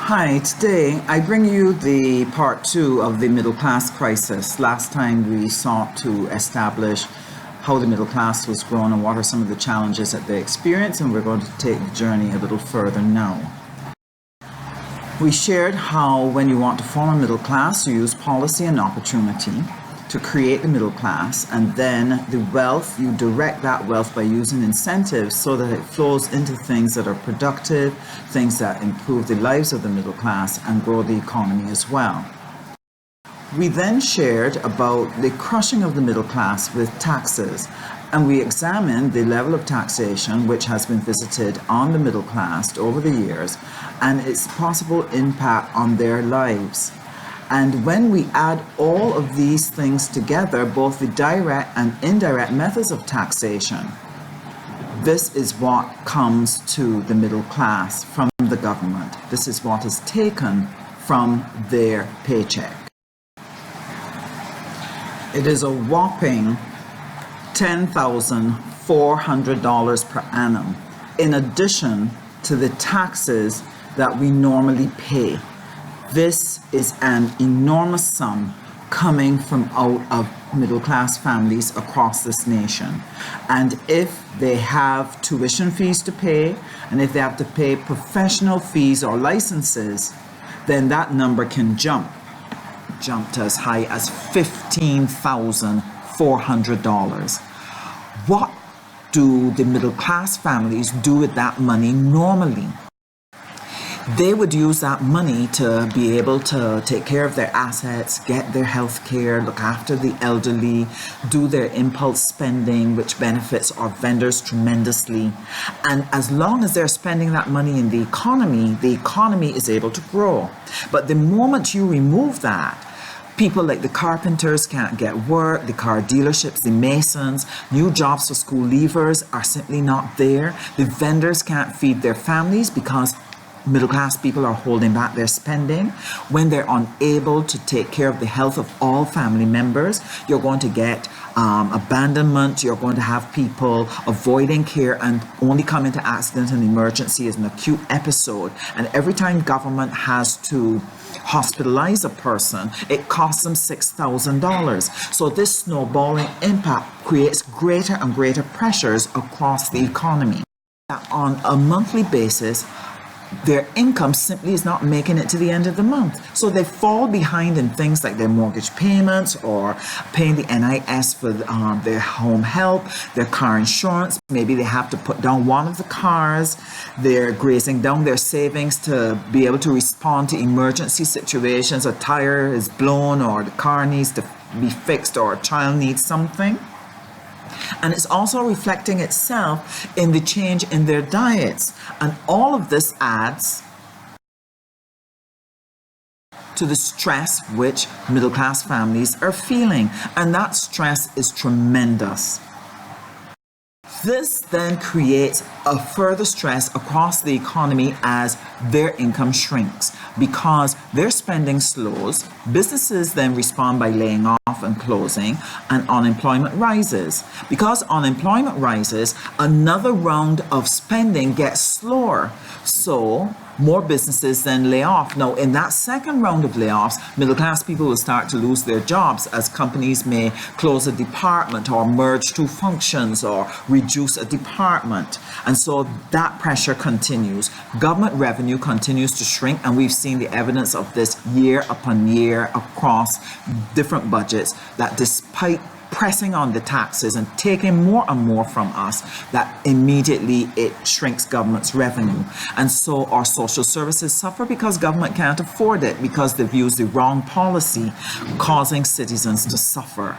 Hi, today I bring you the part 2 of the middle class crisis. Last time we sought to establish how the middle class was grown and what are some of the challenges that they experience, and we're going to take the journey a little further now. We shared how when you want to form a middle class, you use policy and opportunity to create the middle class, and then the wealth, you direct that wealth by using incentives so that it flows into things that are productive, things that improve the lives of the middle class and grow the economy as well. We then shared about the crushing of the middle class with taxes, and we examined the level of taxation which has been visited on the middle class over the years and its possible impact on their lives. And when we add all of these things together, both the direct and indirect methods of taxation, this is what comes to the middle class from the government. This is what is taken from their paycheck. It is a whopping $10,400 per annum, in addition to the taxes that we normally pay. This is an enormous sum coming from out of middle class families across this nation. And if they have tuition fees to pay, and if they have to pay professional fees or licenses, then that number can jump to as high as $15,400. What do the middle class families do with that money normally? They would use that money to be able to take care of their assets, get their health care, look after the elderly, do their impulse spending, which benefits our vendors tremendously. And as long as they're spending that money in the economy is able to grow. But the moment you remove that, people like the carpenters can't get work, the car dealerships, the masons, new jobs for school leavers are simply not there. The vendors can't feed their families because middle class people are holding back their spending. When they're unable to take care of the health of all family members, you're going to get abandonment. You're going to have people avoiding care and only come into accident and emergency as an acute episode. And every time government has to hospitalize a person, it costs them $6,000. So this snowballing impact creates greater and greater pressures across the economy. On a monthly basis, their income simply is not making it to the end of the month. So they fall behind in things like their mortgage payments or paying the NIS for their home help, their car insurance. Maybe they have to put down one of the cars. They're grazing down their savings to be able to respond to emergency situations. A tire is blown or the car needs to be fixed or a child needs something. And it's also reflecting itself in the change in their diets. And all of this adds to the stress which middle class families are feeling. And that stress is tremendous. This then creates a further stress across the economy as their income shrinks because their spending slows. Businesses then respond by laying off and closing, and unemployment rises. Because unemployment rises, another round of spending gets slower. So more businesses then lay off. Now, in that second round of layoffs, middle class people will start to lose their jobs as companies may close a department or merge two functions or reduce a department. And so that pressure continues. Government revenue continues to shrink, and we've seen the evidence of this year upon year across different budgets, that despite pressing on the taxes and taking more and more from us, that immediately it shrinks government's revenue. And so our social services suffer because government can't afford it, because they've used the wrong policy, causing citizens to suffer.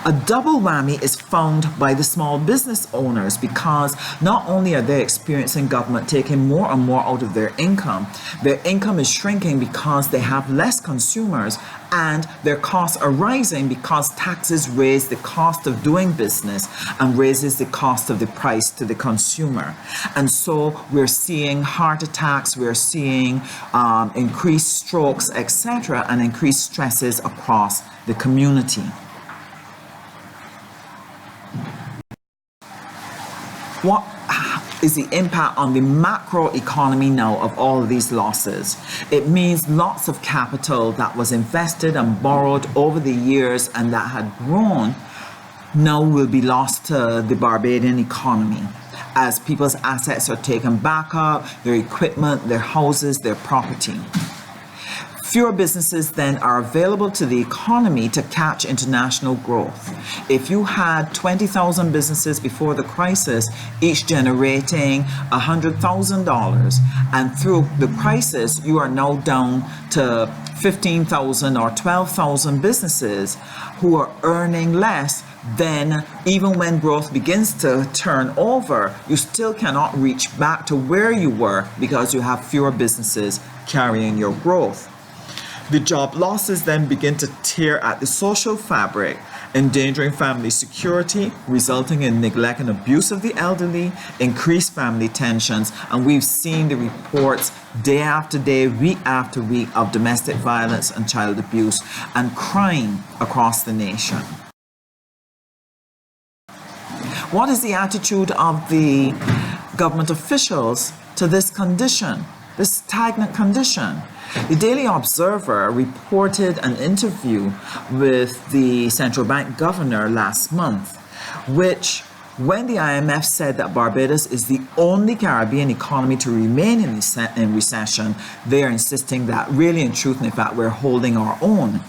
A double whammy is found by the small business owners because not only are they experiencing government taking more and more out of their income is shrinking because they have less consumers, and their costs are rising because taxes raise the cost of doing business and raises the cost of the price to the consumer. And so we're seeing heart attacks, we're seeing increased strokes, etc., and increased stresses across the community. is the impact on the macro economy now of all of these losses. It means lots of capital that was invested and borrowed over the years and that had grown now will be lost to the Barbadian economy as people's assets are taken back up, their equipment, their houses, their property. Fewer businesses then are available to the economy to catch international growth. If you had 20,000 businesses before the crisis, each generating $100,000, and through the crisis, you are now down to 15,000 or 12,000 businesses who are earning less, then even when growth begins to turn over, you still cannot reach back to where you were because you have fewer businesses carrying your growth. The job losses then begin to tear at the social fabric, endangering family security, resulting in neglect and abuse of the elderly, increased family tensions, and we've seen the reports day after day, week after week of domestic violence and child abuse and crime across the nation. What is the attitude of the government officials to this condition, this stagnant condition? The Daily Observer reported an interview with the central bank governor last month, which, when the IMF said that Barbados is the only Caribbean economy to remain in recession, they are insisting that really, in truth and in fact, we're holding our own.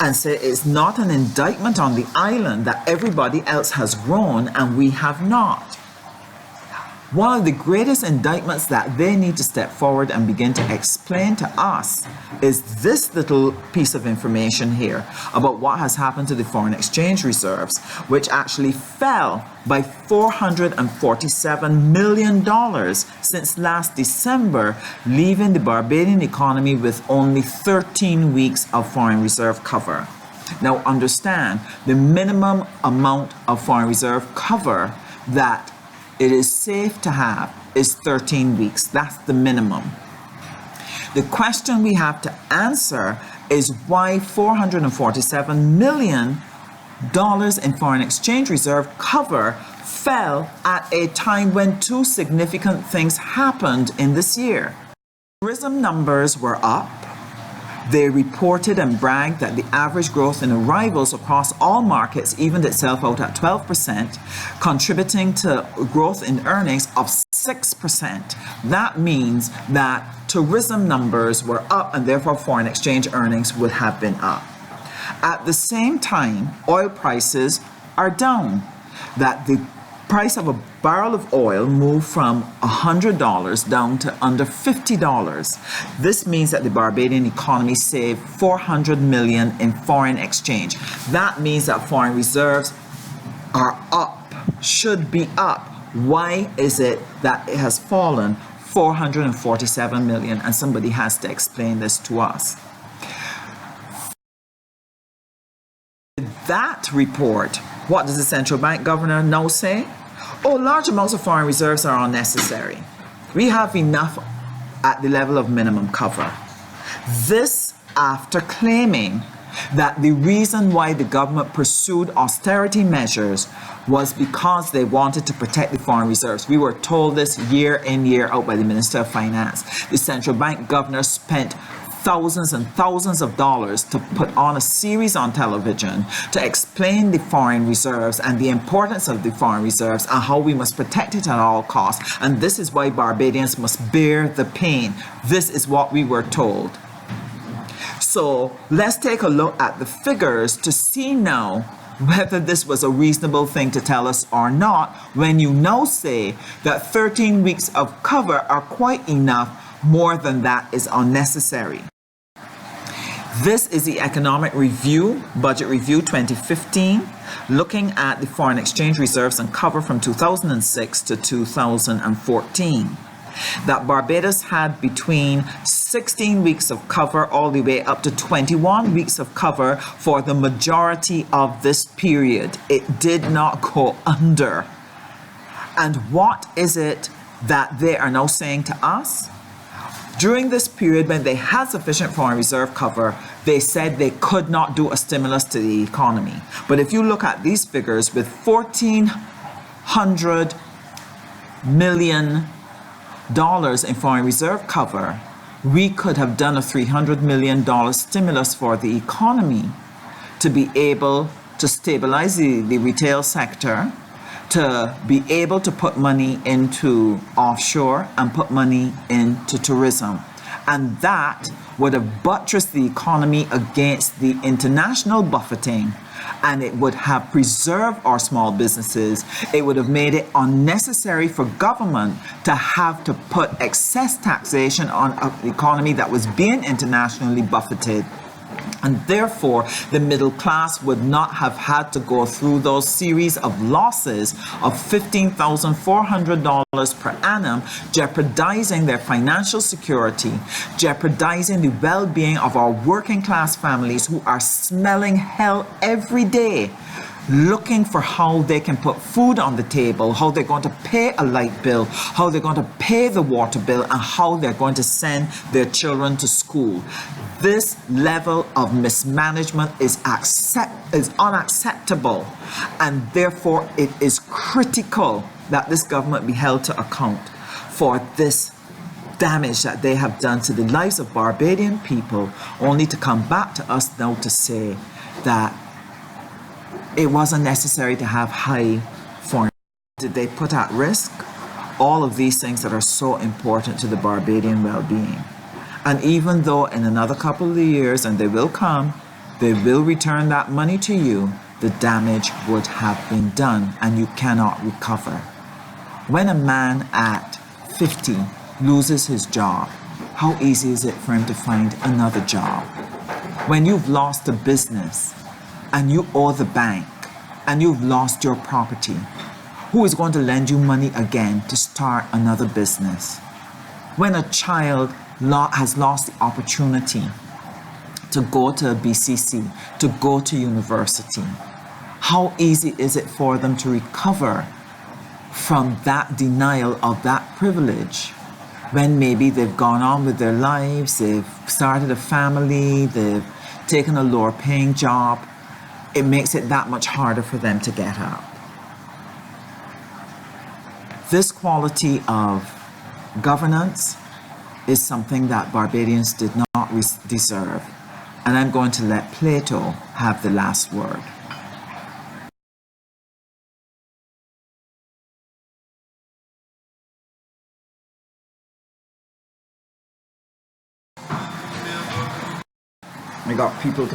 And say it's not an indictment on the island that everybody else has grown and we have not. One of the greatest indictments that they need to step forward and begin to explain to us is this little piece of information here about what has happened to the foreign exchange reserves, which actually fell by $447 million since last December, leaving the Barbadian economy with only 13 weeks of foreign reserve cover. Now understand, the minimum amount of foreign reserve cover that it is safe to have is 13 weeks. That's the minimum. The question we have to answer is why $447 million in foreign exchange reserve cover fell at a time when two significant things happened in this year. Tourism numbers were up. They reported and bragged that the average growth in arrivals across all markets evened itself out at 12%, contributing to growth in earnings of 6%. That means that tourism numbers were up and therefore foreign exchange earnings would have been up. At the same time, oil prices are down. That the price of a barrel of oil moved from $100 down to under $50. This means that the Barbadian economy saved $400 million in foreign exchange. That means that foreign reserves are up, should be up. Why is it that it has fallen $447 million? And somebody has to explain this to us. That report, what does the central bank governor now say? Oh, large amounts of foreign reserves are unnecessary. We have enough at the level of minimum cover. This after claiming that the reason why the government pursued austerity measures was because they wanted to protect the foreign reserves. We were told this year in, year out by the Minister of Finance. The central bank governor spent thousands and thousands of dollars to put on a series on television to explain the foreign reserves and the importance of the foreign reserves and how we must protect it at all costs. And this is why Barbadians must bear the pain. This is what we were told. So let's take a look at the figures to see now whether this was a reasonable thing to tell us or not, when you now say that 13 weeks of cover are quite enough. More than that is unnecessary. This is the Economic Review, Budget Review 2015, looking at the foreign exchange reserves and cover from 2006 to 2014. That Barbados had between 16 weeks of cover all the way up to 21 weeks of cover for the majority of this period. It did not go under. And what is it that they are now saying to us? During this period when they had sufficient foreign reserve cover, they said they could not do a stimulus to the economy. But if you look at these figures, with 1,400 million in foreign reserve cover, we could have done a $300 million stimulus for the economy to be able to stabilize the retail sector, to be able to put money into offshore and put money into tourism. And that would have buttressed the economy against the international buffeting, and it would have preserved our small businesses. It would have made it unnecessary for government to have to put excess taxation on the economy that was being internationally buffeted. And therefore, the middle class would not have had to go through those series of losses of $15,400 per annum, jeopardizing their financial security, jeopardizing the well-being of our working class families who are smelling hell every day, looking for how they can put food on the table, how they're going to pay a light bill, how they're going to pay the water bill, and how they're going to send their children to school. This level of mismanagement is unacceptable, and therefore it is critical that this government be held to account for this damage that they have done to the lives of Barbadian people, only to come back to us now to say that it wasn't necessary to have high foreign. Did they put at risk all of these things that are so important to the Barbadian well-being? And even though in another couple of years, and they will come, they will return that money to you, the damage would have been done and you cannot recover. When a man at 50 loses his job, how easy is it for him to find another job? When you've lost a business and you owe the bank and you've lost your property, who is going to lend you money again to start another business? When a child has lost the opportunity to go to BCC, to go to university, how easy is it for them to recover from that denial of that privilege when maybe they've gone on with their lives, they've started a family, they've taken a lower paying job? It makes it that much harder for them to get up. This quality of governance is something that Barbadians did not deserve. And I'm going to let Plato have the last word. I got people